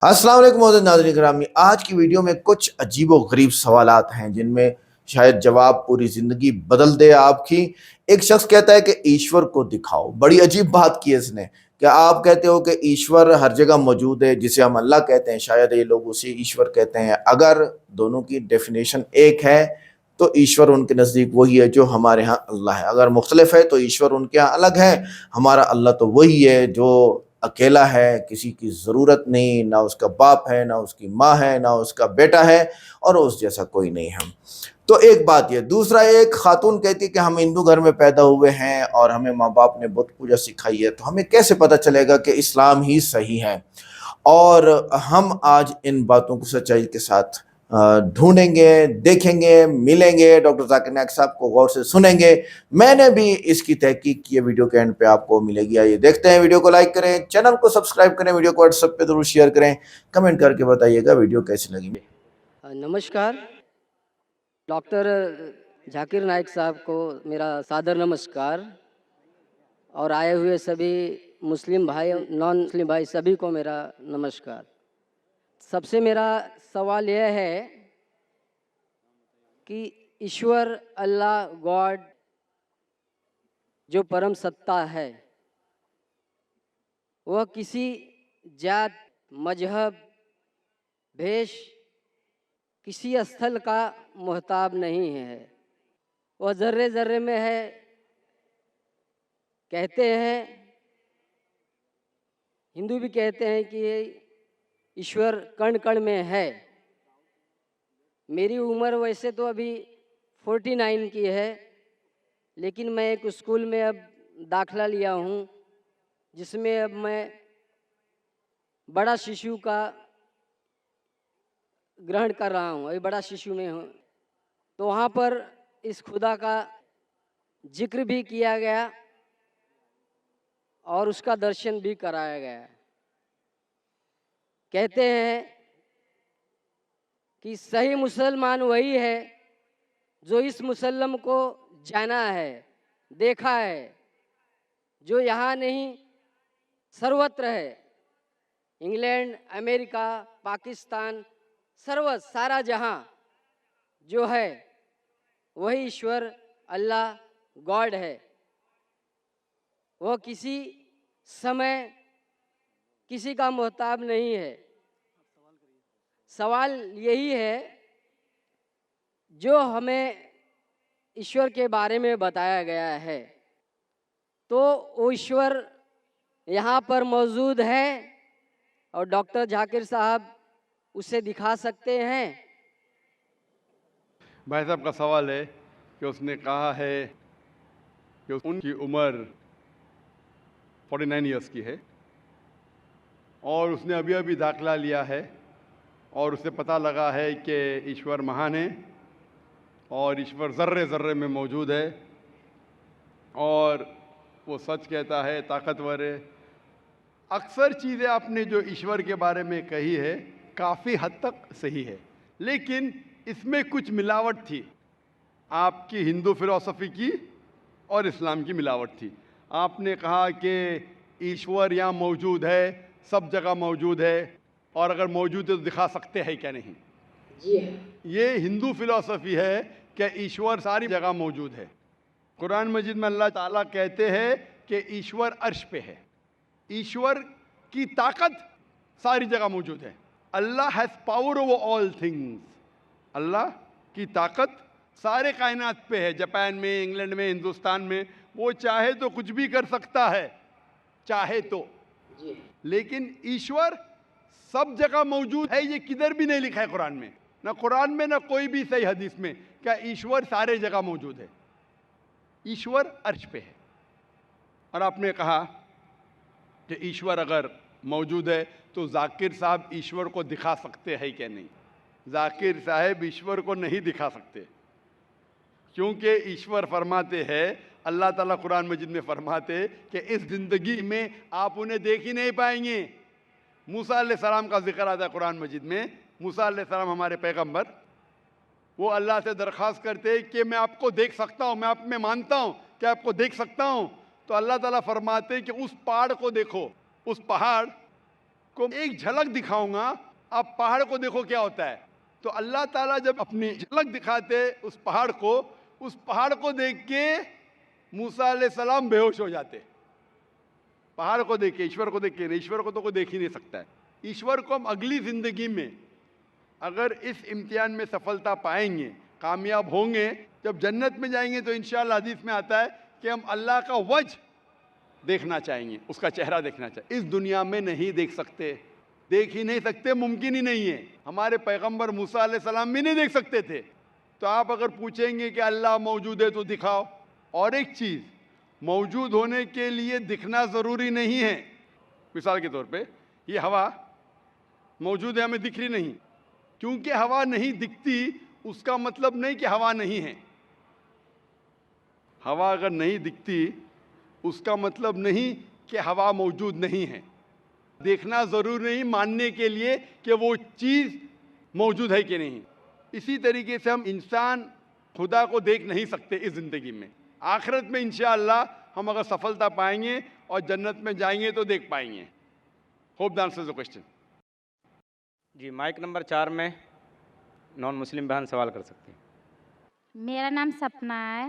अस्सलाम वालेकुम मोहतरम नाज़रीन गिरामी। आज की वीडियो में कुछ अजीब व गरीब सवालात हैं जिनमें शायद जवाब पूरी ज़िंदगी बदल दे आपकी। एक शख्स कहता है कि ईश्वर को दिखाओ। बड़ी अजीब बात की है इसने। क्या आप कहते हो कि ईश्वर हर जगह मौजूद है, जिसे हम अल्लाह कहते हैं, शायद ये लोग उसे ईश्वर कहते हैं। अगर दोनों की डेफिनेशन एक है तो ईश्वर उनके नज़दीक वही है जो हमारे यहाँ अल्लाह है। अगर मुख्तलिफ है तो ईश्वर उनके यहाँ अलग है। हमारा अल्लाह तो वही है जो अकेला है, किसी की ज़रूरत नहीं, ना उसका बाप है, ना उसकी माँ है, ना उसका बेटा है, और उस जैसा कोई नहीं है। तो एक बात ये। दूसरा, एक खातून कहती है कि हम हिंदू घर में पैदा हुए हैं और हमें माँ बाप ने बुत पूजा सिखाई है, तो हमें कैसे पता चलेगा कि इस्लाम ही सही है? और हम आज इन बातों को सच्चाई के साथ ढूंढेंगे, देखेंगे, मिलेंगे, डॉक्टर जाकिर नाइक साहब को गौर से सुनेंगे। मैंने भी इसकी तहकीक की है, वीडियो के एंड पे आपको मिलेगी। आइए देखते हैं। वीडियो को लाइक करें, चैनल को सब्सक्राइब करें, वीडियो को व्हाट्सएप पे जरूर शेयर करें, कमेंट करके बताइएगा वीडियो कैसी लगी। नमस्कार। डॉक्टर जाकिर नाइक साहब को मेरा सादर नमस्कार, और आए हुए सभी मुस्लिम भाई, नॉन मुस्लिम भाई सभी को मेरा नमस्कार। सबसे मेरा सवाल यह है कि ईश्वर, अल्लाह, गॉड जो परम सत्ता है, वह किसी जात, मजहब, भेष, किसी स्थल का मोहताब नहीं है। वह ज़र्रे ज़र्रे में है। कहते हैं, हिंदू भी कहते हैं कि ईश्वर कण कण में है। मेरी उम्र वैसे तो अभी 49 की है, लेकिन मैं एक स्कूल में अब दाखला लिया हूँ, जिसमें अब मैं बड़ा शिशु का ग्रहण कर रहा हूँ। अभी बड़ा शिशु में हूँ। तो वहाँ पर इस खुदा का जिक्र भी किया गया और उसका दर्शन भी कराया गया। कहते हैं कि सही मुसलमान वही है जो इस मुसल्लम को जाना है, देखा है, जो यहाँ नहीं सर्वत्र है। इंग्लैंड, अमेरिका, पाकिस्तान, सारा जहाँ जो है वही ईश्वर, अल्लाह, गॉड है। वह किसी समय किसी का मोहताब नहीं है। सवाल यही है, जो हमें ईश्वर के बारे में बताया गया है, तो वो ईश्वर यहाँ पर मौजूद है और डॉक्टर जाकिर साहब उसे दिखा सकते हैं? भाई साहब का सवाल है कि उसने कहा है कि उनकी उम्र 49 ईयर्स की है और उसने अभी अभी दाखिला लिया है और उसे पता लगा है कि ईश्वर महान है और ईश्वर ज़र्रे ज़र्रे में मौजूद है और वो सच कहता है, ताकतवर है। अक्सर चीज़ें आपने जो ईश्वर के बारे में कही है काफ़ी हद तक सही है, लेकिन इसमें कुछ मिलावट थी। आपकी हिंदू फिलॉसफी की और इस्लाम की मिलावट थी। आपने कहा कि ईश्वर यहाँ मौजूद है, सब जगह मौजूद है, और अगर मौजूद है तो दिखा सकते हैं क्या? नहीं। ये हिंदू फिलॉसफी है कि ईश्वर सारी जगह मौजूद है। कुरान मजीद में अल्लाह ताला कहते हैं कि ईश्वर अर्श पे है। ईश्वर की ताकत सारी जगह मौजूद है। Allah has power over all things. अल्लाह की ताकत सारे कायनात पे है। जापान में, इंग्लैंड में, हिंदुस्तान में, वो चाहे तो कुछ भी कर सकता है, चाहे तो। लेकिन ईश्वर सब जगह मौजूद है, ये किधर भी नहीं लिखा है कुरान में, ना कुरान में, ना कोई भी सही हदीस में, क्या ईश्वर सारे जगह मौजूद है। ईश्वर अर्श पे है। और आपने कहा कि ईश्वर अगर मौजूद है तो जाकिर साहब ईश्वर को दिखा सकते हैं क्या? नहीं। जाकिर साहब ईश्वर को नहीं दिखा सकते, क्योंकि ईश्वर फरमाते हैं, अल्लाह ताला कुरान मजीद में फरमाते कि इस ज़िंदगी में आप उन्हें देख ही नहीं पाएंगे। मूसा अलैहिस्सलाम का जिक्र आता है कुरान मजीद में। मूसा अलैहिस्सलाम हमारे पैगंबर, वो अल्लाह से दरख्वास्त करते हैं कि मैं आपको देख सकता हूँ, मैं आप में मानता हूँ कि आपको देख सकता हूँ। तो अल्लाह ताला फरमाते हैं कि उस पहाड़ को देखो। उस पहाड़ आपको एक झलक दिखाऊंगा, आप पहाड़ को देखो क्या होता है। तो अल्लाह ताला जब अपनी झलक दिखाते उस पहाड़ को देख के मूसा अलैहिस्सलाम बेहोश हो जाते। पहाड़ को देख के, ईश्वर को देख के, ईश्वर को तो कोई देख ही नहीं सकता है। ईश्वर को हम अगली जिंदगी में अगर इस इम्तिहान में सफलता पाएंगे, कामयाब होंगे, जब जन्नत में जाएंगे तो इंशाअल्लाह हदीस में आता है कि हम अल्लाह का वजह देखना चाहेंगे, उसका चेहरा देखना चाहिए। इस दुनिया में नहीं देख सकते, देख ही नहीं सकते, मुमकिन ही नहीं है। हमारे पैगंबर मूसा अलैहिस्सलाम भी नहीं देख सकते थे। तो आप अगर पूछेंगे कि अल्लाह मौजूद है तो दिखाओ। और एक चीज़, मौजूद होने के लिए दिखना ज़रूरी नहीं है। मिसाल के तौर पे ये हवा मौजूद है, हमें दिख रही नहीं। क्योंकि हवा नहीं दिखती उसका मतलब नहीं कि हवा नहीं है। हवा अगर नहीं दिखती उसका मतलब नहीं कि हवा मौजूद नहीं है। देखना ज़रूरी नहीं मानने के लिए कि वो चीज़ मौजूद है कि नहीं। इसी तरीके से हम इंसान खुदा को देख नहीं सकते इस ज़िंदगी में। आखिरत में इंशाअल्लाह हम अगर सफलता पाएंगे और जन्नत में जाएंगे तो देख पाएंगे। Hope the answers the question. जी, माइक नंबर 4 में नॉन मुस्लिम बहन सवाल कर सकती हैं। मेरा नाम सपना है।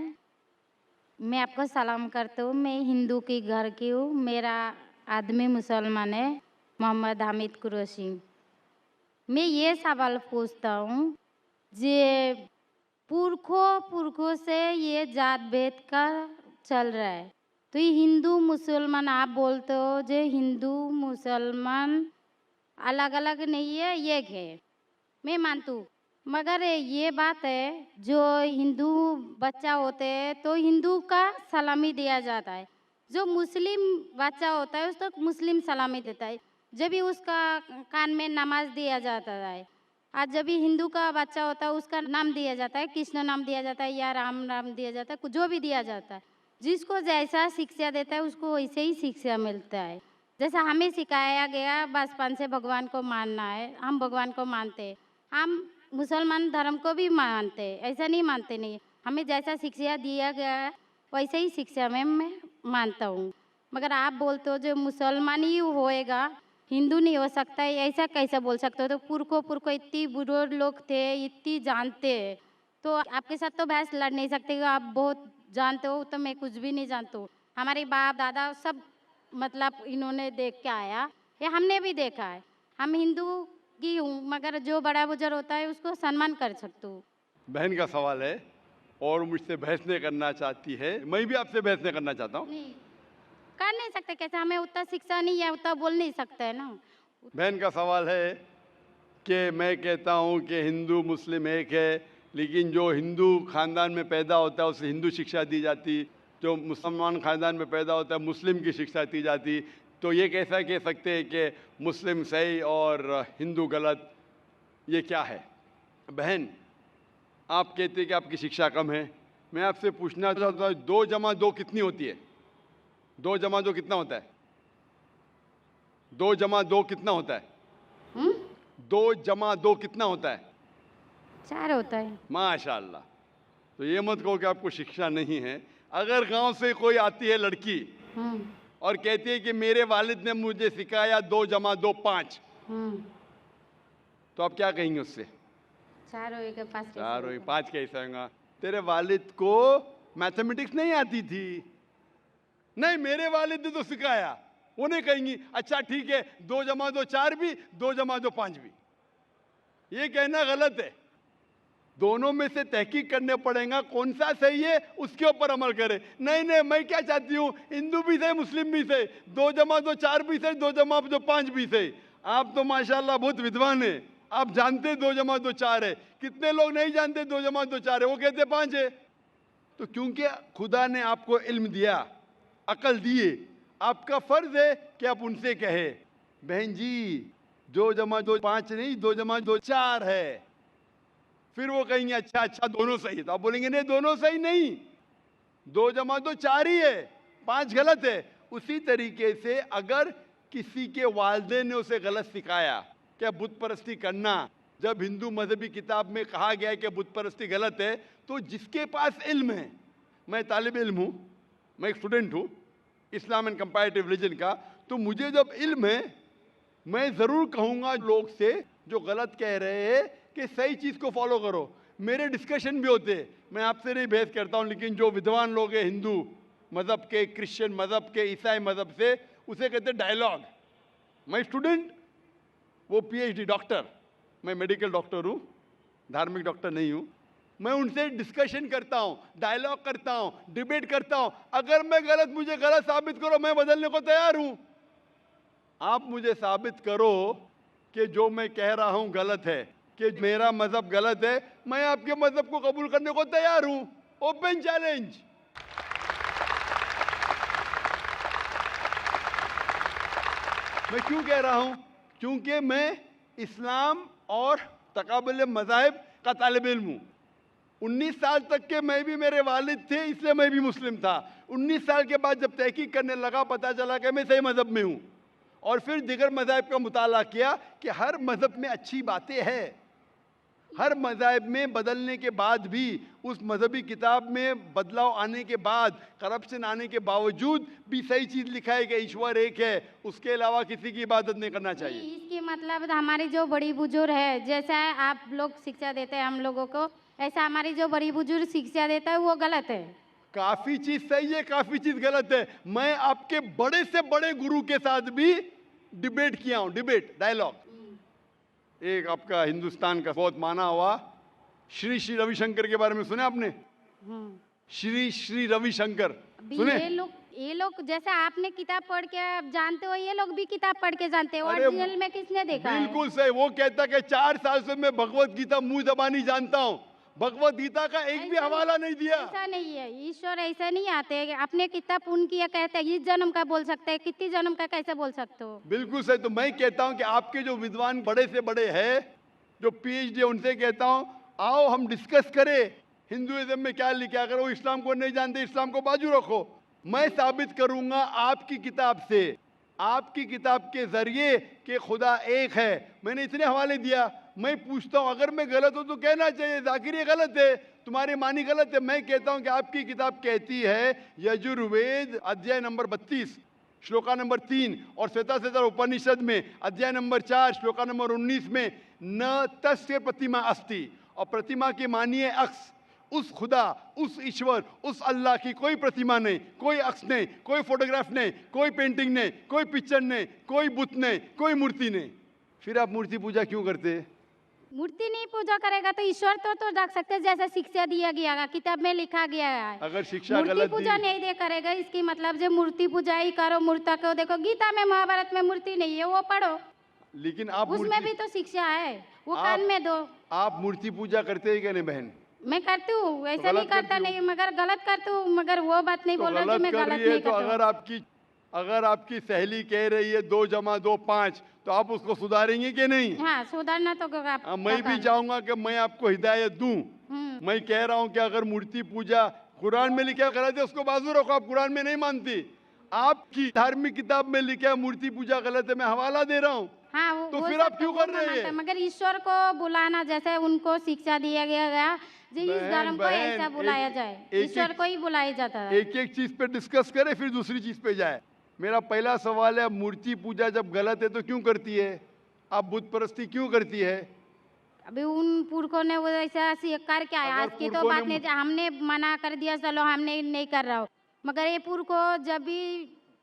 मैं आपको सलाम करती हूँ। मैं हिंदू की घर की हूँ। मेरा आदमी मुसलमान है, मोहम्मद हामिद कुरैशी। मैं ये सवाल पूछता हूँ, जे पुरखों से ये जात भेद का चल रहा है, तो ये हिंदू मुसलमान आप बोलते हो, जो हिंदू मुसलमान अलग अलग नहीं है, एक है। मैं मानती हूँ, मगर ये बात है जो हिंदू बच्चा होते हैं तो हिंदू का सलामी दिया जाता है, जो मुस्लिम बच्चा होता है उसको मुस्लिम सलामी देता है। जब भी उसका कान में नमाज दिया जाता है, आज जब भी हिंदू का बच्चा होता है उसका नाम दिया जाता है, कृष्ण नाम दिया जाता है या राम नाम दिया जाता है, जो भी दिया जाता है। जिसको जैसा शिक्षा देता है उसको वैसे ही शिक्षा मिलता है। जैसा हमें सिखाया गया बचपन से भगवान को मानना है, हम भगवान को मानते हैं। हम मुसलमान धर्म को भी मानते हैं, ऐसा नहीं मानते नहीं। हमें जैसा शिक्षा दिया गया है वैसे ही शिक्षा में मैं मानता हूँ। मगर आप बोलते हो जो मुसलमान ही होएगा, हिंदू नहीं हो सकता है, ऐसा कैसे बोल सकते हो? तो पुरखों इतनी बुरे लोग थे, इतनी जानते हैं, तो आपके साथ तो बहस लड़ नहीं सकते। आप बहुत जानते हो, तो मैं कुछ भी नहीं जानती हूँ। हमारे बाप दादा सब मतलब इन्होंने देख के आया, ये हमने भी देखा है। हम हिंदू की हूँ, मगर जो बड़ा बुजुर्ग होता है उसको सम्मान कर सकती हूँ। बहन का सवाल है और मुझसे बहस नहीं करना चाहती है। मैं भी आपसे बहस नहीं करना चाहता हूँ। नहीं कर नहीं सकते, कैसे? हमें उतना शिक्षा नहीं है, उतना बोल नहीं सकते है ना। बहन का सवाल है कि मैं कहता हूँ कि हिंदू मुस्लिम एक है, लेकिन जो हिंदू ख़ानदान में पैदा होता है उसे हिंदू शिक्षा दी जाती, जो मुसलमान ख़ानदान में पैदा होता है मुस्लिम की शिक्षा दी जाती। तो ये कैसा कह सकते हैं कि मुस्लिम सही और हिंदू गलत? ये क्या है? बहन, आप कहते हैं कि आपकी शिक्षा कम है। मैं आपसे पूछना चाहता हूँ, 2 जमा 2 कितनी होती है? 2 जमा 2 कितना होता है? 2 जमा 2 कितना होता है? 2 जमा 2 कितना होता है? 4 होता है। माशाल्लाह। तो ये मत कहो कि आपको शिक्षा नहीं है। अगर गांव से कोई आती है लड़की और कहती है कि मेरे वालिद ने मुझे सिखाया 2 जमा 2 5, तो आप क्या कहेंगे उससे? 4 होएगा 5 कैसे 4 हुई, होगा? 5 कैसे होगा? तेरे वालिद को मैथमेटिक्स नहीं आती थी? नहीं, मेरे वालिद ने तो सिखाया। वो नहीं कहेंगी अच्छा ठीक है 2 जमा 2 4 भी, 2 जमा 2 5 भी। ये कहना गलत है। दोनों में से तहकीक करने पड़ेगा, कौन सा सही है उसके ऊपर अमल करें। नहीं नहीं, मैं क्या चाहती हूँ, हिंदू भी सही मुस्लिम भी सही, 2 जमा 2 4 भी सही, 2 जमा 2 5 भी सही। आप तो माशाल्लाह बहुत विद्वान है, आप जानते 2 जमा 2 4 है। कितने लोग नहीं जानते 2 जमा 2 4 है, वो कहते 5 है। तो क्योंकि खुदा ने आपको इल्म दिया, अकल दिए, आपका फर्ज है कि आप उनसे कहे बहन जी 2 जमा 2 5 नहीं, 2 जमा 2 4 है। फिर वो कहेंगे अच्छा अच्छा दोनों सही है। तो आप बोलेंगे नहीं दोनों सही नहीं, 2 जमा 2 4 ही है, 5 गलत है। उसी तरीके से अगर किसी के वालिदैन ने उसे गलत सिखाया क्या बुत परस्ती करना, जब हिंदू मजहबी किताब में कहा गया है कि बुत परस्ती गलत है, तो जिसके पास इल्म है, मैं तालिब इल्म हूँ, मैं एक स्टूडेंट हूँ इस्लाम एंड कंपैरेटिव रिलीजन का, तो मुझे जब इल्म है मैं ज़रूर कहूँगा लोग से जो गलत कह रहे हैं कि सही चीज़ को फॉलो करो। मेरे डिस्कशन भी होते हैं, मैं आपसे नहीं बहस करता हूँ, लेकिन जो विद्वान लोग हैं हिंदू मज़हब के, क्रिश्चियन मज़हब के, ईसाई मज़हब से, उसे कहते हैं डायलॉग। मैं स्टूडेंट, वो पीएचडी डॉक्टर, मैं मेडिकल डॉक्टर हूँ, धार्मिक डॉक्टर नहीं हूँ। मैं उनसे डिस्कशन करता हूँ, डायलॉग करता हूँ, डिबेट करता हूँ। अगर मैं गलत, मुझे गलत साबित करो, मैं बदलने को तैयार हूँ। आप मुझे साबित करो कि जो मैं कह रहा हूँ गलत है, कि मेरा मज़हब गलत है, मैं आपके मज़हब को कबूल करने को तैयार हूँ। Open challenge. मैं क्यों कह रहा हूँ? क्योंकि मैं इस्लाम और तकाबुल मज़ाहिब का तालिब इल्म हूँ। 19 साल तक के मैं भी, मेरे वालिद थे, इसलिए मैं भी मुस्लिम था। 19 साल के बाद जब तहकीक करने लगा, पता चला कि मैं सही मज़हब में हूँ। और फिर दिगर मज़ाहिब का मुताला किया कि हर मज़हब में अच्छी बातें हैं। हर मज़ाहिब में बदलने के बाद भी, उस मज़हबी किताब में बदलाव आने के बाद, करप्शन आने के बावजूद भी सही चीज़ लिखा है कि ईश्वर एक है, उसके अलावा किसी की इबादत नहीं करना चाहिए। इसके मतलब हमारी जो बड़ी बुजुर्ग है, जैसा आप लोग शिक्षा देते हैं हम लोगों को, ऐसा हमारी जो बड़ी बुजुर्ग शिक्षा देता है वो गलत है। काफ़ी चीज़ सही है, काफ़ी चीज़ गलत है। मैं आपके बड़े से बड़े गुरु के साथ भी डिबेट किया हूँ, डिबेट, डायलॉग। एक आपका हिंदुस्तान का बहुत माना हुआ श्री श्री रविशंकर के बारे में सुने आपने? श्री श्री रविशंकर अभी सुने? ये लोग जैसे आपने किताब पढ़ के आप जानते हो, ये लोग भी किताब पढ़ के जानते हो। अरे ओरिजिनल में किसने देखा है? बिल्कुल सही। वो कहता कि 4 साल से मैं भगवत गीता मुंह जबानी जानता हूँ, भगवत गीता का एक भी हवाला नहीं दिया। ऐसा नहीं है, ईश्वर ऐसा नहीं आते हैं कि अपने किताब उनकी या कहते हैं इस जन्म का बोल सकते हैं, कितनी जन्म का कैसे बोल सकते हो? बिल्कुल सही। तो मैं कहता हूं कि आपके जो विद्वान बड़े से बड़े हैं, जो पीएचडी, उनसे कहता हूं आओ हम डिस्कस करें हिंदुइज्म में क्या लिखा है। अगर वो इस्लाम को नहीं जानते, इस्लाम को बाजू रखो। मैं साबित करूंगा आपकी किताब से, आपकी किताब के जरिए कि खुदा एक है। मैंने इतने हवाले दिया। मैं पूछता हूं अगर मैं गलत हूं तो कहना चाहिए जाकिर ये गलत है, तुम्हारी मानी गलत है। मैं कहता हूं कि आपकी किताब कहती है यजुर्वेद अध्याय नंबर 32 श्लोका नंबर 3 और श्वेताश्वेतर उपनिषद में अध्याय नंबर 4 श्लोका नंबर 19 में न तस्य प्रतिमा अस्ति, और प्रतिमा की मानिए अक्स। उस खुदा, उस ईश्वर, उस अल्लाह की कोई प्रतिमा नहीं, कोई अक्स नहीं, कोई फोटोग्राफ नहीं, कोई पेंटिंग नहीं, कोई पिक्चर नहीं, कोई बुत नहीं, कोई मूर्ति नहीं। फिर आप मूर्ति पूजा क्यों करते हैं? मूर्ति नहीं पूजा करेगा तो ईश्वर तो रख सकते हैं, जैसे शिक्षा दिया गया है, किताब में लिखा गया है। अगर शिक्षा मूर्ति गलत पूजा दी, नहीं दे करेगा, इसकी मतलब जो मूर्ति पूजा ही करो, मूर्ता को देखो। गीता में, महाभारत में मूर्ति नहीं है, वो पढ़ो, लेकिन आप उसमें भी तो शिक्षा है, वो आप- कान में दो। आप मूर्ति पूजा करते हैं क्या नहीं बहन? मैं करती हूँ, ऐसा गलत नहीं करता करती नहीं, मगर गलत करती हूँ। मगर वो बात नहीं तो बोल रहा गलत कि मैं कर गलत रही है। नहीं तो करता हूँ। अगर आपकी सहेली कह रही है 2 + 2 5, तो आप उसको सुधारेंगे कि नहीं? हाँ, सुधारना तो हाँ, मैं भी चाहूंगा कि मैं आपको हिदायत दूं। मैं कह रहा हूं कि अगर मूर्ति पूजा कुरान में लिखा गलत है, उसको बाजू रखो। आप कुरान में नहीं मानती, आपकी धार्मिक किताब में लिखा है मूर्ति पूजा गलत है, मैं हवाला दे रहा हूं। हाँ, तो वो फिर सब आप क्यों वो कर मैं रहे मानता हैं? हूँ, मगर ईश्वर को बुलाना, जैसे उनको शिक्षा दिया गया जी, इस बहन, धर्म को बहन, ऐसा बुलाया एक- जाए, एक- ईश्वर को ही बुलाया जाता है। एक एक चीज पे डिस्कस करे, फिर दूसरी चीज पे जाए। मेरा पहला सवाल है, मूर्ति पूजा जब गलत है तो क्यों करती है? आप बुत परस्ती क्यों करती है? अभी उन पुरखों ने वो ऐसा कर क्या है, अगर आज की तो पुरखों बात ने- नहीं, हमने मना कर दिया, चलो हमने नहीं कर रहा हो, मगर ये पुरखों जब भी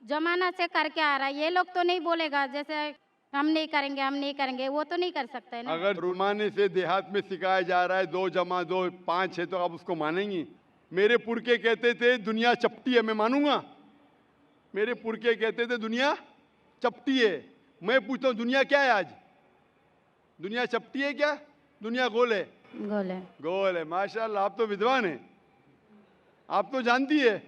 जमाना से करके आ रहा है, ये लोग तो नहीं बोलेगा जैसे हम नहीं करेंगे, हम नहीं करेंगे, वो तो नहीं कर सकते है ना। अगर रुमाने से देहात में सिखाया जा रहा है 2 + 2 5 है, तो आप उसको मानेंगी? मेरे पुरखे कहते थे दुनिया चपटी है, मैं मानूंगा? मेरे पुरखे कहते थे दुनिया चपटी है। मैं पूछता हूँ दुनिया क्या है आज? दुनिया चपटी है क्या? दुनिया गोल है? गोले गोल है। माशाल्लाह, आप तो विद्वान हैं, आप तो जानती है।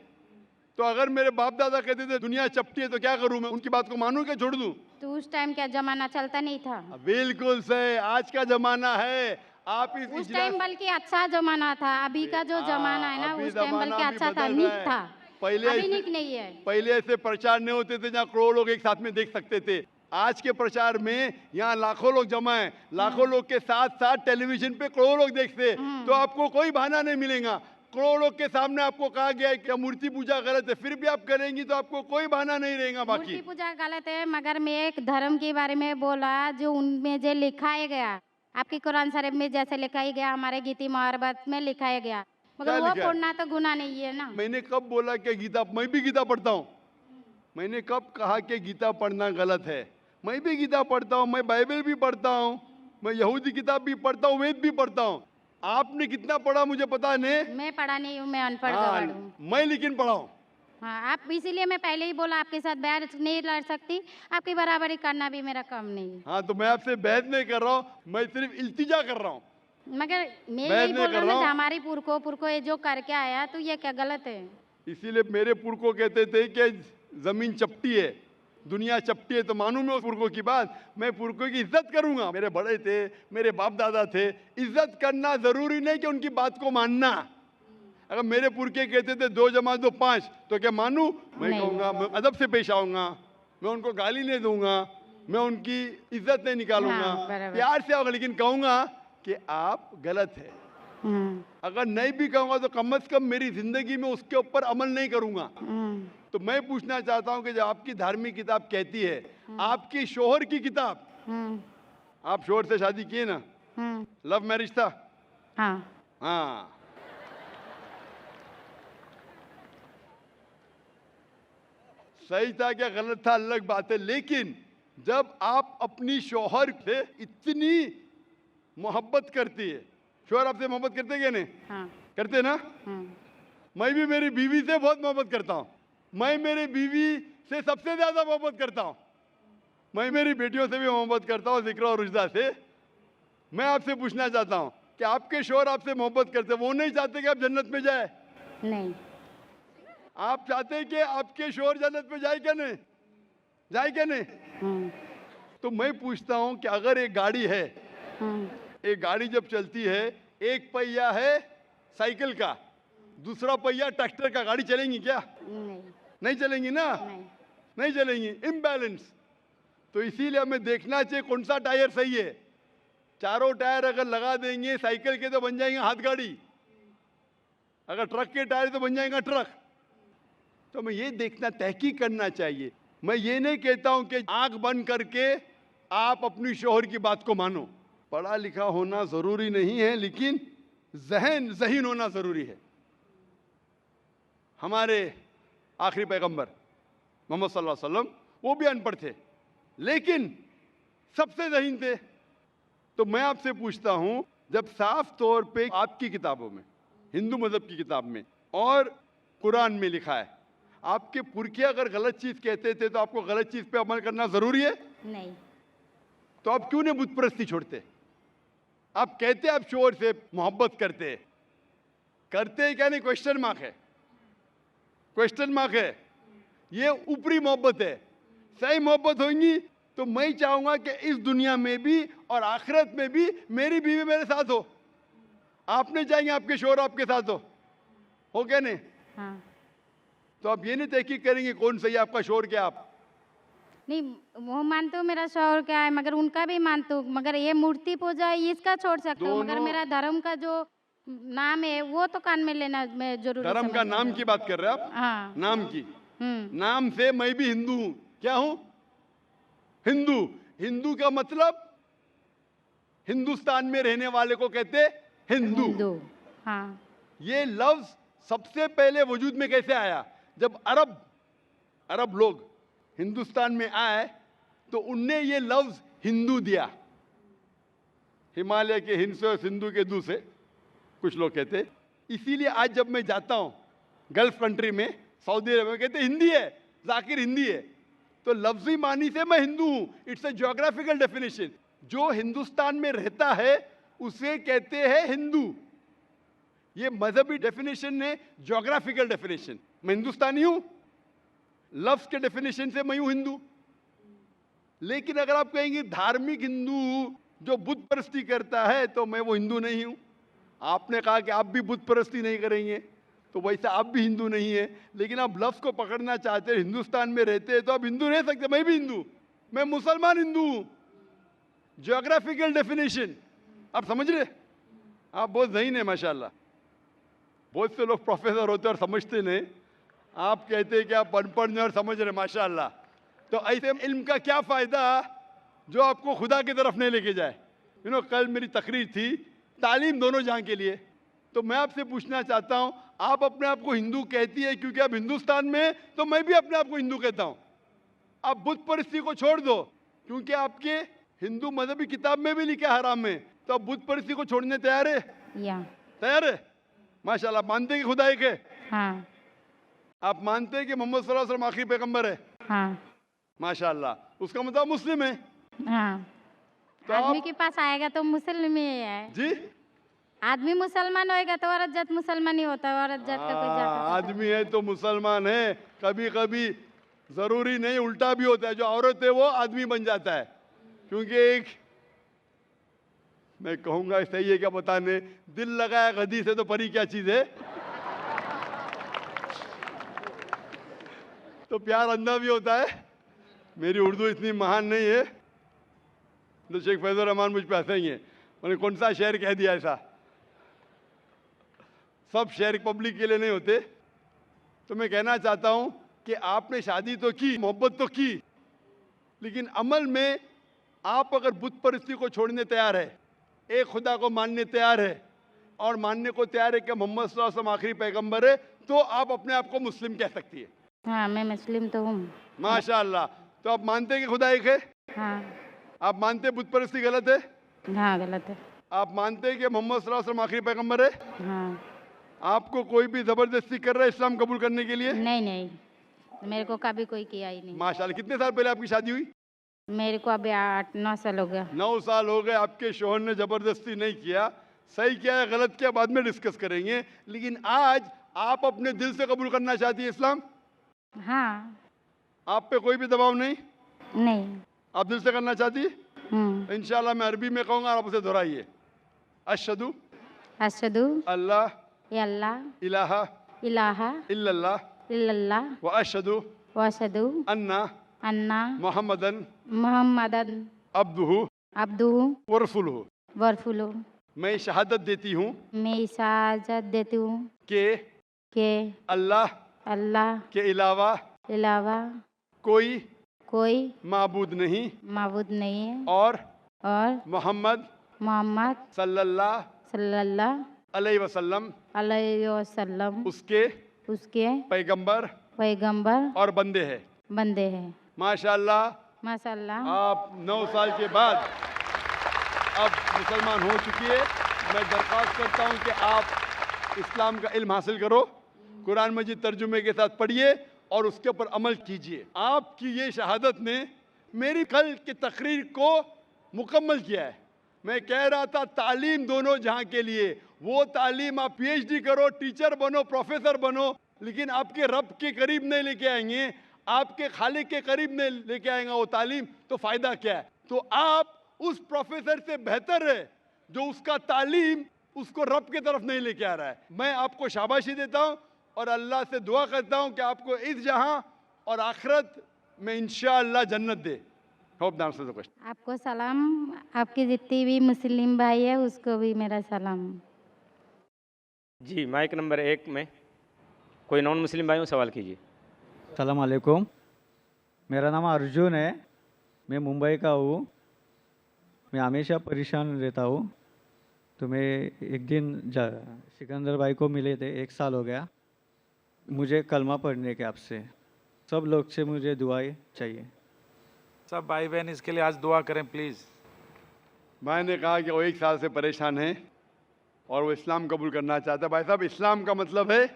तो अगर मेरे बाप दादा कहते थे दुनिया चपटी है तो क्या करूं मैं? उनकी बात को मानूं क्या छोड़ दूं? तो उस टाइम क्या जमाना चलता नहीं था? बिल्कुल सही, आज का जमाना है। आप इस उस इजलास- टाइम बल्कि अच्छा जमाना था, अभी का जो जमाना है ना, अभी उस टाइम जमाना बल्कि भी अच्छा था, बदल नीक रहा है। था। पहले अभी ऐसे- नीक नहीं है। पहले ऐसे प्रचार नहीं होते थे जहाँ करोड़ों लोग एक साथ में देख सकते थे। आज के प्रचार में यहाँ लाखों लोग जमा हैं। लाखों लोग के साथ साथ टेलीविजन पे करोड़ों लोग देखते हैं। तो आपको कोई बहाना नहीं मिलेगा। करोड़ों के सामने आपको कहा गया है कि मूर्ति पूजा गलत है, फिर भी आप करेंगी तो आपको कोई बहाना नहीं रहेगा मूर्ति बाकी। पूजा गलत है, मगर मैं एक धर्म के बारे में बोला जो उनमें जो लिखाया गया, आपकी कुरान शरीफ में जैसे लिखाया गया, हमारे गीति महाभारत में लिखाया गया, क्या मगर वो लिखा है? पढ़ना तो गुनाह नहीं है ना। मैंने कब बोला कि गीता, मैं भी गीता पढ़ता हूँ? मैंने कब कहा कि गीता पढ़ना गलत है? मैं भी गीता पढ़ता हूँ, मैं बाइबल भी पढ़ता हूँ, मैं यहूदी किताब भी पढ़ता हूँ, वेद भी पढ़ता हूँ। आपने कितना पढ़ा मुझे पता नहीं। मैं पढ़ा नहीं हूँ, मैं अनपढ़ हाँ, गवार हूँ। मैं लेकिन पढ़ा हूँ। हाँ, आप इसीलिए मैं पहले ही बोला आपके साथ बहस नहीं लड़ सकती, आपकी बराबरी करना भी मेरा काम नहीं है। हाँ, तो मैं आपसे बहस नहीं कर रहा हूँ, मैं सिर्फ इल्तिजा कर रहा हूँ। मगर मैं बहस यही नहीं बोल कर रहा हूँ रहा ना, हूँ। हमारी पुरखों ये जो करके आया तो ये क्या गलत है? इसीलिए मेरे पुरखों कहते थे कि जमीन चपटी है, दुनिया चपटी है, तो मानूं मैं उस पुरखों की बात। मैं पुरखों की इज्जत करूंगा, मेरे बड़े थे, मेरे बाप दादा थे। इज्जत करना जरूरी नहीं कि उनकी बात को मानना। अगर मेरे पुरखे कहते थे 2 + 2 = 5, तो क्या मानूं? मैं नहीं। कहूंगा, मैं अदब से पेश आऊंगा, मैं उनको गाली नहीं दूंगा, मैं उनकी इज्जत नहीं निकालूंगा, हाँ, बराबर। प्यार से आऊंगा, लेकिन कहूंगा कि आप गलत है। अगर नहीं भी कहूंगा तो कम से कम मेरी जिंदगी में उसके ऊपर अमल नहीं करूंगा। तो मैं पूछना चाहता हूं कि जब आपकी धार्मिक किताब कहती है, आपकी शोहर की किताब, आप शोहर से शादी किए ना? लव मैरिज था? हाँ, हाँ। सही था क्या गलत था अलग बात है, लेकिन जब आप अपनी शोहर से इतनी मोहब्बत करती है, शोहर आपसे मोहब्बत करते क्या नहीं? हाँ, करते ना? मैं भी मेरी बीवी से बहुत मोहब्बत करता हूँ। मैं मेरी बीवी से सबसे ज्यादा मोहब्बत करता हूँ। मैं मेरी बेटियों से भी मोहब्बत करता हूँ, जिक्र और रुजदा से। मैं आपसे पूछना चाहता हूँ कि आपके शोहर आपसे मोहब्बत करते, वो नहीं चाहते कि आप जन्नत में जाए? नहीं, आप चाहते हैं कि आपके शोहर जन्नत में जाए क्या नहीं? जाए क्या नहीं? तो मैं पूछता हूँ कि अगर एक गाड़ी है, एक गाड़ी जब चलती है, एक पहिया है साइकिल का, दूसरा पहिया ट्रैक्टर का, गाड़ी चलेंगी क्या? नहीं, नहीं चलेंगी ना? नहीं, नहीं चलेंगी, इम्बैलेंस। तो इसीलिए हमें देखना चाहिए कौन सा टायर सही है। चारों टायर अगर लगा देंगे साइकिल के तो बन जाएंगे हाथ गाड़ी, अगर ट्रक के टायर तो बन जाएगा ट्रक। तो हमें ये देखना, तहकीक करना चाहिए। मैं ये नहीं कहता हूं कि आंख बंद करके आप अपनी शोहर की बात को मानो। पढ़ा लिखा होना जरूरी नहीं है, लेकिन ज़हीन होना जरूरी है। हमारे आखिरी पैगंबर मोहम्मद सल्लल्लाहु अलैहि वसल्लम, वो भी अनपढ़ थे, लेकिन सबसे ज़हीन थे। तो मैं आपसे पूछता हूं, जब साफ तौर पे आपकी किताबों में, हिंदू मजहब की किताब में और कुरान में लिखा है, आपके पुरखे अगर गलत चीज कहते थे तो आपको गलत चीज पे अमल करना जरूरी है? नहीं, तो आप क्यों नहीं बुत परस्ती छोड़ते? आप कहते आप शोहर से मोहब्बत करते हैं क्या नहीं? क्वेश्चन मार्क है, क्वेश्चन मार्क है। ये ऊपरी मोहब्बत है। सही मोहब्बत होगी तो मैं चाहूंगा कि इस दुनिया में भी और आखिरत में भी मेरी बीवी मेरे साथ हो। आप नहीं चाहेंगे आपके शोहर आपके साथ हो क्या नहीं? हाँ, तो आप ये नहीं तहकीक करेंगे कौन सही है, आपका शोहर क्या? आप नहीं, वो मानते हो मेरा शौहर क्या है, मगर उनका भी मानते हो, मगर ये मूर्ति पूजा है इसका छोड़ सकते हो, मगर दोनों- मेरा धर्म का जो नाम है वो तो कान में लेना मैं जरूरी धर्म का समझती नाम हूँ। की बात कर रहे हैं आप? हाँ, नाम की, हम्म, नाम से मैं भी हिंदू हूं। क्या हूं? हिंदू। हिंदू का मतलब हिंदुस्तान में रहने वाले को कहते हिंदू। हिंदू, हाँ, ये लफ्ज सबसे पहले वजूद में कैसे आया? जब अरब लोग हिंदुस्तान में आए तो उनने ये लफ्ज हिंदू दिया। हिमालय के हिंद से और सिंधु के दू से कुछ लोग कहते। इसीलिए आज जब मैं जाता हूं गल्फ कंट्री में, सऊदी अरब में, कहते हिंदी है, जाकिर हिंदी है। तो लफ्जी मानी से मैं हिंदू हूं। It's a geographical definition. जो हिंदुस्तान में रहता है उसे कहते हैं हिंदू। ये मजहबी डेफिनेशन ने ज्योग्राफिकल डेफिनेशन। मैं हिंदुस्तानी हूं, लफ्ज के डेफिनेशन से मैं हूं हिंदू। लेकिन अगर आप कहेंगे धार्मिक हिंदू जो बुत परस्ती करता है, तो मैं वो हिंदू नहीं हूं। आपने कहा कि आप भी बुत परस्ती नहीं करेंगे, तो वैसे आप भी हिंदू नहीं है। लेकिन आप लफ्ज को पकड़ना चाहते हैं, हिंदुस्तान में रहते हैं तो आप हिंदू रह सकते। मैं भी हिंदू, मैं मुसलमान हिंदू हूं। ज्योग्राफिकल डेफिनेशन आप समझ रहे? आप बहुत ज़हीन है माशाल्लाह। बहुत से लोग प्रोफेसर होते और समझते नहीं, आप कहते हैं कि आप अनपढ़ नहीं और समझ रहे, माशाल्लाह। तो ऐसे इल्म का क्या फ़ायदा जो आपको खुदा की तरफ नहीं लेके जाए। कल मेरी तकरीर थी तालीम दोनों जहाँ के लिए, तो मैं आपसे पूछना चाहता हूँ, आप अपने आप को हिंदू कहती है क्योंकि आप हिंदुस्तान में हैं, तो मैं भी अपने आप को हिंदू कहता हूँ। आप बुत परिस्थिति को छोड़ दो, क्योंकि आपके हिंदू मजहबी किताब में भी लिखा है हराम में, तो आप बुत परिस्थिति को छोड़ने तैयार है? या तैयार है? माशाल्लाह। मानते हैं कि खुदा एक है? हाँ आप मानते हैं कि मोहम्मद सल्लल्लाहु अलैहि वसल्लम आखिरी पैगंबर है? हाँ माशाल्लाह। उसका मतलब मुस्लिम है? हाँ। तो आदमी आप के पास आएगा तो मुसलमान ही है। जी, आदमी मुसलमान होएगा तो औरत जात मुसलमान ही होता है, औरत जात का कोई जात होता है। आदमी है तो मुसलमान है। कभी कभी जरूरी नहीं, उल्टा भी होता है, जो औरत है वो आदमी बन जाता है। क्योंकि एक, मैं कहूंगा सही है क्या बताने, दिल लगाया गधी से तो परी क्या चीज है। तो प्यार अंधा भी होता है। मेरी उर्दू इतनी महान नहीं है तो शेख फैजुर रहमान मुझ पे हंसेंगे, उन्होंने कौन सा शेर कह दिया ऐसा। सब शेर पब्लिक के लिए नहीं होते। तो मैं कहना चाहता हूं कि आपने शादी तो की, मोहब्बत तो की, लेकिन अमल में आप अगर बुत परिस्थिति को छोड़ने तैयार है, एक खुदा को मानने तैयार है और मानने को तैयार है कि मोहम्मद सल्लल्लाहु अलैहि वसल्लम आखिरी पैगंबर है, तो आप अपने आप को मुस्लिम कह सकती है। हाँ मैं मुस्लिम तो हूँ। माशाअल्लाह। तो आप मानते हैं कि खुदा एक है? हाँ आप मानते हैं बुत परिस्थिति गलत है? हाँ गलत है। आप मानते हैं कि मोहम्मद सल्लल्लाहु अलैहि वसल्लम आखिरी पैगंबर है? हाँ आपको कोई भी जबरदस्ती कर रहा है इस्लाम कबूल करने के लिए? नहीं नहीं, मेरे को कभी कोई किया ही नहीं। माशाल्लाह। कितने साल पहले आपकी शादी हुई? मेरे को अभी 8-9 साल हो गया। 9 साल हो गए। आपके शोहर ने जबरदस्ती नहीं किया, सही किया है गलत किया बाद में डिस्कस करेंगे, लेकिन आज आप अपने दिल से कबूल करना चाहती है इस्लाम? हाँ। आप पे कोई भी दबाव नहीं? नहीं। आप दिल से करना चाहती है? इंशाल्लाह मैं अरबी में कहूँगा, आप उसे दोहराइए। अशहदु अशहदु अल्लाह अल्लाह इलाहा इलाहा इल्लल्लाह इल्लल्लाह व अशहदु व अशहदु अन्ना अन्ना मोहम्मदन मुहम्मदन अब्दुहु अब्दुहु व रसूलुहु। व रसूलुहु। मैं शहादत देती हूँ मैं इजाज़त देती हूँ कि कि अल्लाह अल्लाह के अलावा अलावा कोई कोई माबूद नहीं माबूद नहीं है और और मोहम्मद मोहम्मद सल्लल्लाहु सल्लल्लाहु अलैहि वसल्लम अलैहि वसल्लम उसके उसके पैगंबर पैगंबर और बंदे हैं। बंदे हैं। माशाल्लाह। माशाल्लाह। आप 9 साल के बाद अब मुसलमान हो चुकी है। मैं दरख्वास्त करता हूँ कि आप इस्लाम का इल्म हासिल करो, कुरान मजीद तर्जुमे के साथ पढ़िए और उसके ऊपर अमल कीजिए। आपकी ये शहादत ने मेरी कल की तकरीर को मुकम्मल किया है। मैं कह रहा था तालीम दोनों जहाँ के लिए, वो तालीम आप पीएचडी करो, टीचर बनो, प्रोफेसर बनो, लेकिन आपके रब के करीब नहीं लेके आएंगे, आपके खालिक के करीब नहीं लेके आएगा वो तालीम, तो फ़ायदा क्या है? तो आप उस प्रोफेसर से बेहतर है जो उसका तालीम उसको रब की तरफ नहीं लेके आ रहा है। मैं आपको शाबाशी देता हूँ और अल्लाह से दुआ करता हूँ कि आपको इस जहाँ और आखिरत में इंशाअल्लाह जन्नत दे। Hope the answer the question. आपको सलाम, आपकी जितनी भी मुस्लिम भाई है उसको भी मेरा सलाम। जी, माइक नंबर 1 में कोई नॉन मुस्लिम भाई हो, सवाल कीजिए। सलाम अलैकुम, मेरा नाम अर्जुन है, मैं मुंबई का हूँ। मैं हमेशा परेशान रहता हूँ, तो मैं एक दिन सिकंदर भाई को मिले थे, 1 साल हो गया। मुझे कलमा पढ़ने के आपसे सब लोग से मुझे दुआएं चाहिए। सब भाई बहन इसके लिए आज दुआ करें प्लीज़। मैंने कहा कि वो 1 साल से परेशान है और वो इस्लाम कबूल करना चाहता है। भाई साहब, इस्लाम का मतलब है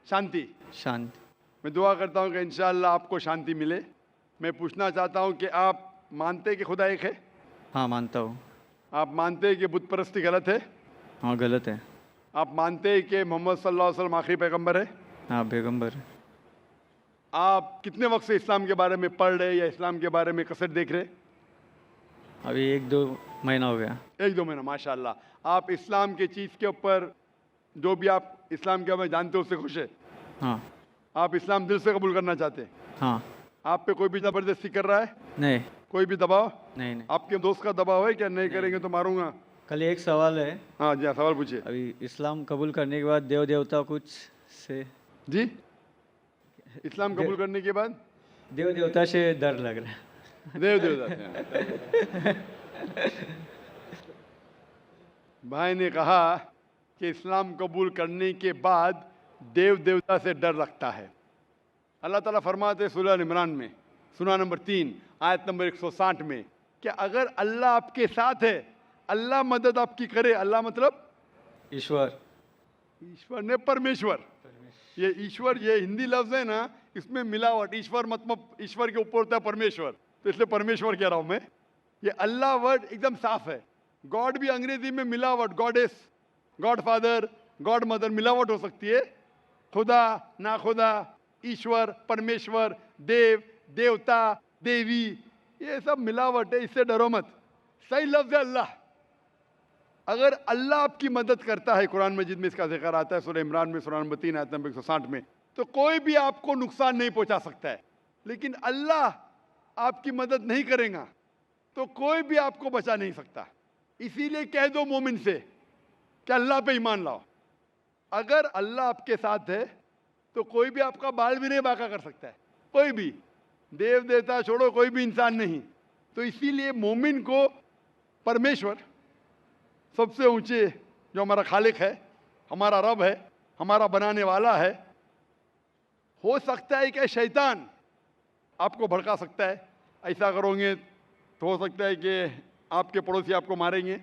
शांति। शांति। मैं दुआ करता हूँ कि इंशाअल्लाह आपको शांति मिले। मैं पूछना चाहता हूँ कि आप मानते हैं कि खुदा एक है? हाँ मानता हूँ। आप मानते हैं कि बुत परस्ती गलत है? हाँ गलत है। आप मानते हैं कि मोहम्मद सल्लल्लाहु अलैहि वसल्लम आखिरी पैगंबर है? हाँ पैगंबर। आप कितने वक्त से इस्लाम के बारे में पढ़ रहे या इस्लाम के बारे में कसर देख रहे? अभी 1-2 महीना हो गया। 1-2 महीना। माशाअल्लाह। आप इस्लाम की चीज़ के ऊपर जो भी आप इस्लाम के बारे में जानते हो उससे खुश है? हाँ। आप इस्लाम दिल से कबूल करना चाहते हैं? हाँ। आप पे कोई भी ज़बरदस्ती कर रहा है? नहीं। कोई भी दबाव? नहीं। आपके दोस्त का दबाव है क्या? नहीं करेंगे तो मारूंगा? कल एक सवाल है, हाँ जी हाँ, सवाल पूछिए अभी इस्लाम कबूल करने के बाद देव देवता कुछ से जी। इस्लाम कबूल करने के बाद देव देवता से डर लग रहा है। देव देवता से भाई ने कहा कि इस्लाम कबूल करने के बाद देव देवता से डर लगता है। अल्लाह ताला फरमाते हैं सूरह इमरान में, सूरा नंबर 3 आयत नंबर 160 में, कि अगर अल्लाह आपके साथ है, अल्लाह मदद आपकी करे, अल्लाह मतलब ईश्वर, ईश्वर ने परमेश्वर, ये ईश्वर ये हिंदी लफ्ज है ना, इसमें मिलावट, ईश्वर मतलब ईश्वर के ऊपर होता है परमेश्वर, तो इसलिए परमेश्वर कह रहा हूं मैं। ये अल्लाह वर्ड एकदम साफ है। गॉड भी अंग्रेजी में मिलावट, goddess, God father, God mother मिलावट हो सकती है। खुदा, ना खुदा, ईश्वर, परमेश्वर, देव, देवता, देवी, ये सब मिलावट है, इससे डरो मत। सही लफ्ज है अल्लाह। अगर अल्लाह आपकी मदद करता है, कुरान मजीद में इसका जिक्र आता है सूरह इमरान में सूरा नंबर 3 आयत नंबर 160 में, तो कोई भी आपको नुकसान नहीं पहुंचा सकता है। लेकिन अल्लाह आपकी मदद नहीं करेगा तो कोई भी आपको बचा नहीं सकता। इसीलिए कह दो मोमिन से कि अल्लाह पे ईमान लाओ। अगर अल्लाह आपके साथ है तो कोई भी आपका बाल भी नहीं बांका कर सकता है, कोई भी, देव देवता छोड़ो, कोई भी इंसान नहीं। तो इसीलिए मोमिन को परमेश्वर सबसे ऊंचे, जो हमारा खालिक है, हमारा रब है, हमारा बनाने वाला है, हो सकता है कि शैतान आपको भड़का सकता है, ऐसा करोगे तो हो सकता है कि आपके पड़ोसी आपको मारेंगे,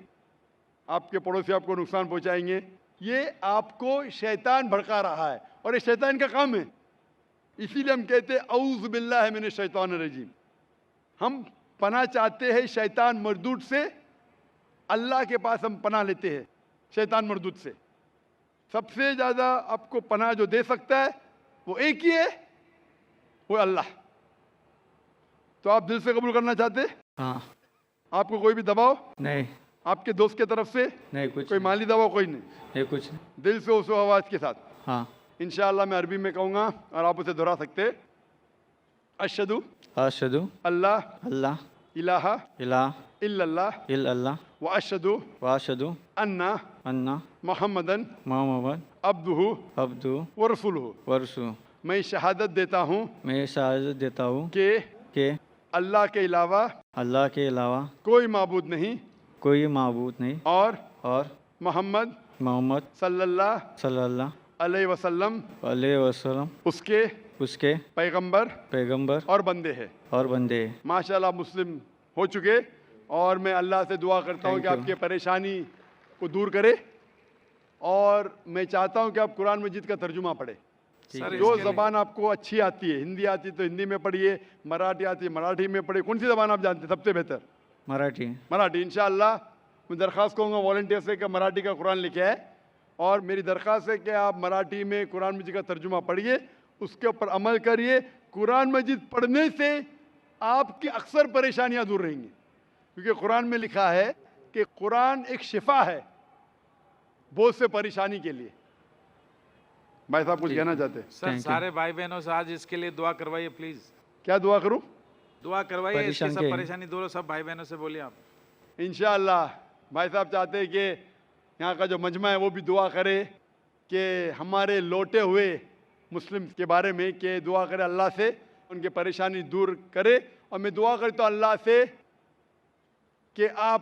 आपके पड़ोसी आपको नुकसान पहुंचाएंगे। ये आपको शैतान भड़का रहा है और ये शैतान का काम है। इसीलिए हम कहते हैं औज़ु बिल्लाहि मिनश शैतानिर रजीम। हम पनाह चाहते हैं शैतान मरदूद से, अल्लाह के पास हम पनाह लेते हैं शैतान मरदूद से। सबसे ज़्यादा आपको पनाह जो दे सकता है वो एक ही है, वो अल्लाह। तो आप दिल से कबूल करना चाहते हैं? हाँ, आपको कोई भी दबाव नहीं आपके दोस्त की तरफ से, नहीं कुछ कोई माली दबाव कोई नहीं, नहीं कुछ नहीं। दिल से उस आवाज़ के साथ। हाँ, इंशाअल्लाह मैं अरबी में कहूँगा और आप उसे दोहरा सकते हैं। अशहदु अशहदु अल्लाह अल्लाह इलाहा इलाह इल्लल्लाह इल्लल्लाह व अशहदु व अशहदु अन्ना अन्ना मोहम्मदन मोहम्मद अब्दुहु अब्दु व रसूलुहु। वरसू। मैं शहादत देता हूँ मैं शहादत देता हूँ कि अल्लाह के अलावा अल्लाह के अलावा कोई माबूद नहीं कोई माबूद नहीं और और मोहम्मद मोहम्मद सल्लल्लाहु सल्लल्लाहु अलैहि वसल्लम अलैहि वसल्लम उसके पैगंबर पैगंबर और बंदे हैं। और बंदे हैं। माशाल्लाह मुस्लिम हो चुके, और मैं अल्लाह से दुआ करता हूँ Thank कि you. आपकी परेशानी को दूर करे, और मैं चाहता हूँ कि आप कुरान मजीद का तर्जुमा पढ़े। सर, जो इसके लिए- ज़बान आपको अच्छी आती है, हिंदी आती है तो हिंदी में पढ़िए, मराठी आती है मराठी में पढ़िए। कौन सी ज़बान आप जानते हैं सबसे बेहतर? मराठी। मराठी। इंशाअल्लाह मैं दरख्वास्त करूँगा वॉलंटियर से कि मराठी का कुरान लिखे आए, और मेरी दरख्वास्त है कि आप मराठी में कुरान मजीद का तर्जुमा पढ़िए, उसके ऊपर अमल करिए। कुरान मजीद पढ़ने से आपकी अक्सर परेशानियां दूर रहेंगी, क्योंकि कुरान में लिखा है कि कुरान एक शिफा है बहुत से परेशानी के लिए। भाई साहब कुछ कहना चाहते हैं? सर सारे भाई बहनों से आज इसके लिए दुआ करवाइए प्लीज। क्या दुआ करूं? दुआ करवाइए, इसकी परेशान सब के- परेशानी दूर हो। सब भाई बहनों से बोलिए आप। इंशाअल्लाह भाई साहब चाहते हैं कि यहाँ का जो मजमा है वो भी दुआ करे कि हमारे लौटे हुए मुस्लिम के बारे में, कि दुआ करे अल्लाह से उनकी परेशानी दूर करे। और मैं दुआ करता हूँ अल्लाह से कि आप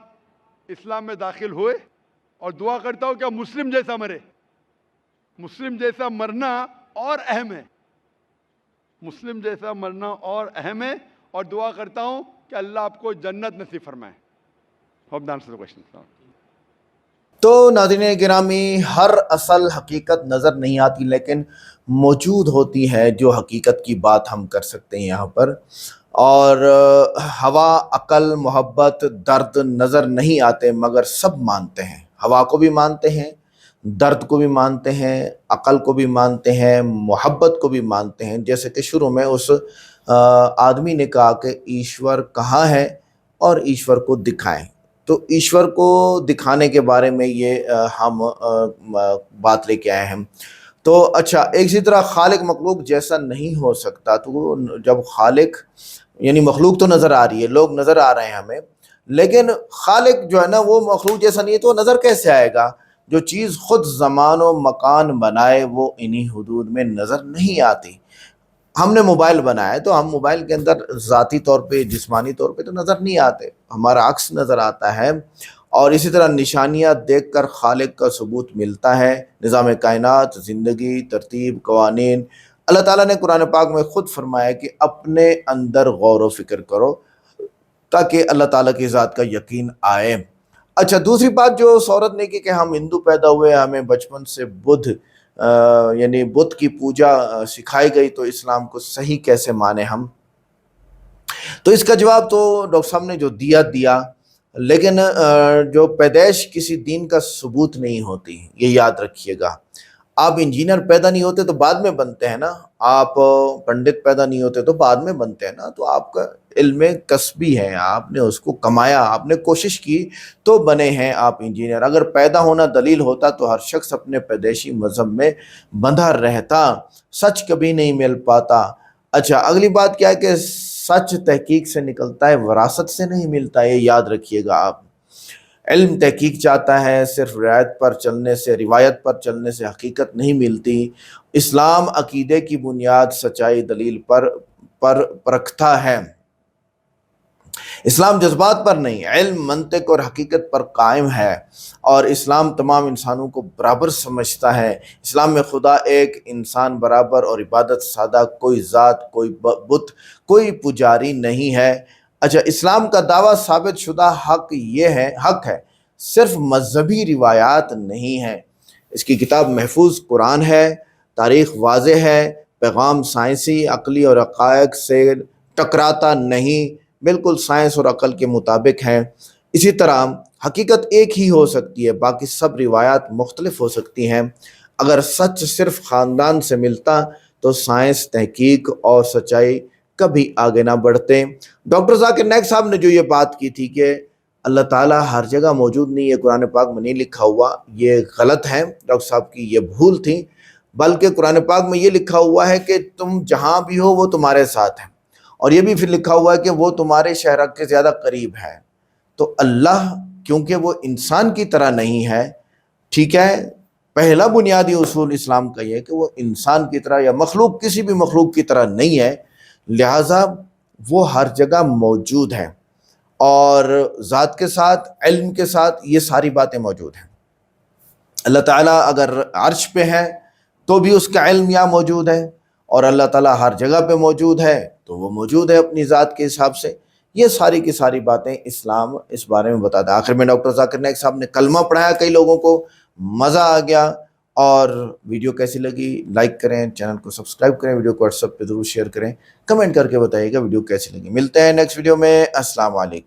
इस्लाम में दाखिल हुए, और दुआ करता हूँ कि आप मुस्लिम जैसा मरे। मुस्लिम जैसा मरना और अहम है, मुस्लिम जैसा मरना और अहम है। और दुआ करता हूँ कि अल्लाह आपको जन्नत नसीब फरमाए। Hope that answers the question. तो नाज़रीन गिरामी, हर असल हकीकत नज़र नहीं आती, लेकिन मौजूद होती है जो हकीकत की बात हम कर सकते हैं यहाँ पर। और हवा, अकल, मोहब्बत, दर्द नज़र नहीं आते, मगर सब मानते हैं। हवा को भी मानते हैं, दर्द को भी मानते हैं, अकल को भी मानते हैं, मोहब्बत को भी मानते हैं। जैसे कि शुरू में उस आदमी ने कहा कि ईश्वर कहाँ है और ईश्वर को दिखाएं, तो ईश्वर को दिखाने के बारे में ये हम बात लेके आए हैं। तो अच्छा, इसी तरह खालिक मखलूक जैसा नहीं हो सकता। तो जब खालिक यानी मखलूक तो नज़र आ रही है, लोग नज़र आ रहे हैं हमें, लेकिन खालिक जो है ना वो मखलूक जैसा नहीं है, तो नज़र कैसे आएगा? जो चीज़ खुद ज़मान व मकान बनाए वो इन्हीं हुदूद में नज़र नहीं आती। हमने मोबाइल बनाया तो हम मोबाइल के अंदर ज़ाती तौर पे, जिस्मानी तौर पे तो नज़र नहीं आते, हमारा अक्स नज़र आता है। और इसी तरह निशानियाँ देख कर खालिक का सबूत मिलता है। निज़ाम कायनात, ज़िंदगी, तरतीब, कवानीन, अल्लाह ताला ने कुरान पाक में ख़ुद फरमाया कि अपने अंदर गौर व फिक्र करो ताकि अल्लाह ताला की ज़ात का यकीन आए। अच्छा, दूसरी बात जो उस औरत ने की कि हम हिंदू पैदा हुए, हमें बचपन से बुद्ध यानी बुत की पूजा सिखाई गई, तो इस्लाम को सही कैसे माने हम? तो इसका जवाब तो डॉक्टर साहब ने जो दिया, लेकिन जो पैदाइश किसी दीन का सबूत नहीं होती, ये याद रखिएगा। आप इंजीनियर पैदा नहीं होते तो बाद में बनते हैं ना, आप पंडित पैदा नहीं होते तो बाद में बनते हैं ना, तो आपका इल्म कस्बी है, आपने उसको कमाया, आपने कोशिश की तो बने हैं आप इंजीनियर। अगर पैदा होना दलील होता तो हर शख्स अपने पैदाइशी मजहब में बंधा रहता, सच कभी नहीं मिल पाता। अच्छा, अगली बात क्या है कि सच तहकीक से निकलता है, विरासत से नहीं मिलता, ये याद रखिएगा आप। इल्म तहकीक चाहता है, सिर्फ रिवायत पर चलने से हकीकत नहीं मिलती। इस्लाम अकीदे की बुनियाद सच्चाई दलील पर परखता है। इस्लाम जज्बात पर नहीं, इल्म, मंतिक और हकीकत पर कायम है। और इस्लाम तमाम इंसानों को बराबर समझता है। इस्लाम में खुदा एक, इंसान बराबर और इबादत सादा, कोई ज़ात, कोई बुत, कोई पुजारी नहीं है। अच्छा, इस्लाम का दावा साबित शुदा हक है, सिर्फ मजहबी रिवायात नहीं है। इसकी किताब महफूज कुरान है, तारीख़ वाज़े है, पैगाम साइंसी, अक़ली और हक़ाइक़ से टकराता नहीं, बिल्कुल साइंस और अक़ल के मुताबिक है। इसी तरह हकीकत एक ही हो सकती है, बाकी सब रिवायात मुख्तलिफ हो सकती हैं। अगर सच सिर्फ ख़ानदान से मिलता तो साइंस, तहकीक और सच्चाई कभी आगे ना बढ़ते। डॉक्टर ज़ाकिर नाइक साहब ने जो ये बात की थी कि अल्लाह ताला हर जगह मौजूद नहीं है, कुरान पाक में नहीं लिखा हुआ, ये गलत है, डॉक्टर साहब की ये भूल थी। बल्कि कुरान पाक में ये लिखा हुआ है कि तुम जहाँ भी हो वो तुम्हारे साथ है, और ये भी फिर लिखा हुआ है कि वो तुम्हारे शहर के ज़्यादा करीब है। तो अल्लाह, क्योंकि वो इंसान की तरह नहीं है, ठीक है, पहला बुनियादी उसूल इस्लाम का ये है कि वो इंसान की तरह या मखलूक, किसी भी मखलूक की तरह नहीं है, लिहाजा वो हर जगह मौजूद है। और ज़ात के साथ, इल्म के साथ ये सारी बातें मौजूद हैं। अल्लाह ताला अगर अर्श पे है तो भी उसका इल्म यहाँ मौजूद है, और अल्लाह ताला हर जगह पे मौजूद है तो वो मौजूद है अपनी ज़ात के हिसाब से। ये सारी की सारी बातें इस्लाम इस बारे में बताता है। आखिर में डॉक्टर ज़ाकिर नाइक साहब ने कलमा पढ़ाया, कई लोगों को मज़ा आ गया। और वीडियो कैसी लगी लाइक करें, चैनल को सब्सक्राइब करें, वीडियो को व्हाट्सएप पे ज़रूर शेयर करें, कमेंट करके बताइएगा वीडियो कैसी लगी। मिलते हैं नेक्स्ट वीडियो में। अस्सलाम वालेकुम।